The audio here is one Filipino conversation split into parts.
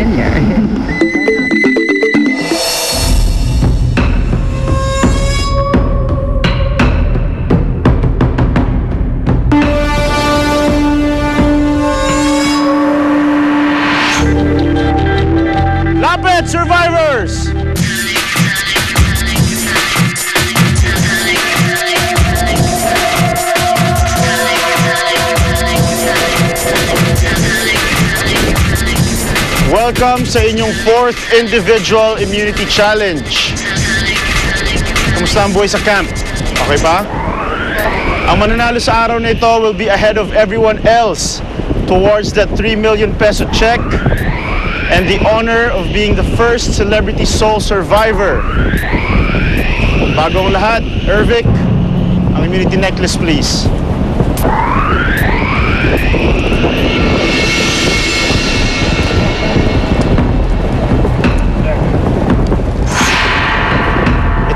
familiar. Lapit, survivors! Welcome sa inyong 4th Individual Immunity Challenge. Kamusta ang buhay sa camp? Okay ba? Ang mananalo sa araw na ito will be ahead of everyone else towards that 3 million peso check and the honor of being the first celebrity soul survivor. Bago ang lahat, Ervic, ang immunity necklace please.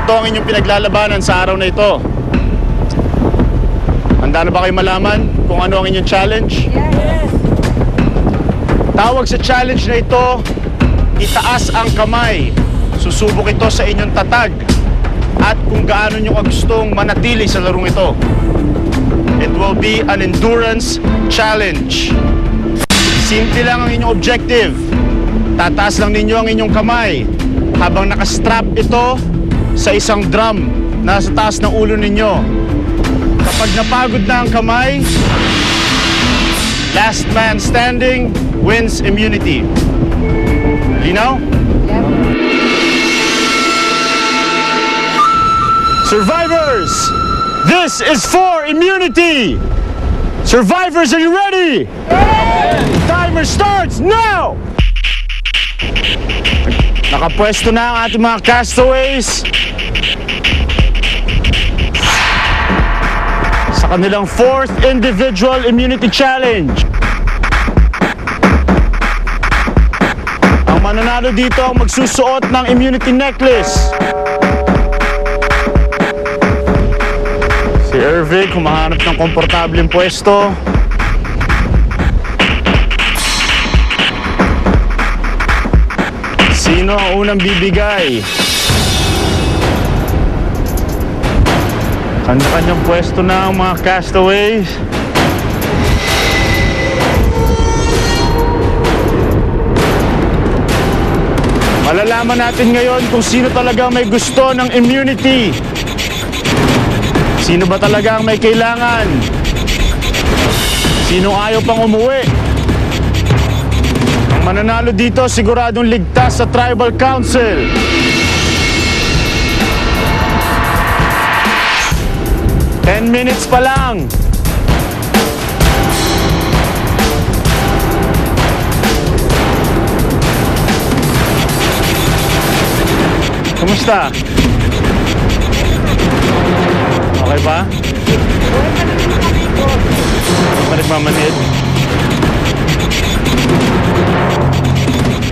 Ito ang inyong pinaglalabanan sa araw na ito. Handa na ba kayo malaman kung ano ang inyong challenge? Yes! Tawag sa challenge na ito, itaas ang kamay. Susubok ito sa inyong tatag at kung gaano nyo gustong manatili sa larong ito. It will be an endurance challenge. Simple lang ang inyong objective. Tataas lang ninyo ang inyong kamay habang nakastrap ito sa isang drum nasa taas ng ulo ninyo. Kapag napagod na ang kamay, last man standing wins immunity. Linaw? Yep. Survivors, this is for immunity. Survivors, are you ready? Yes! Timer starts now! Nakapwesto na ang ating mga castaways sa kanilang 4th Individual Immunity Challenge. Ang mananalo dito ang magsusuot ng immunity necklace. Si Ervic humahanap ng komportableng pwesto. Sino ang unang bibigay? Kanya-kanyang pwesto na ang mga castaways. Malalaman natin ngayon kung sino talaga may gusto ng immunity. Sino ba talaga ang may kailangan? Sino ayaw pang umuwi? Ang mananalo dito siguradong ligtas sa Tribal Council. Ten minutes pa lang. Kumusta? Okay ba? Hindi pa nagmamanid?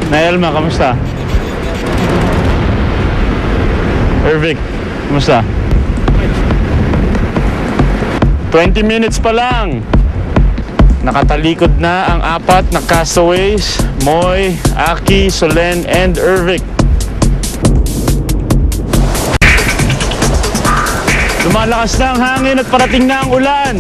Naelma, kamusta? Ervic, kumusta? 20 minutes pa lang. Nakatalikod na ang apat na castaways, Moy, Aki, Solen, and Ervic. Lumalakas na ang hangin at parating na ang ulan.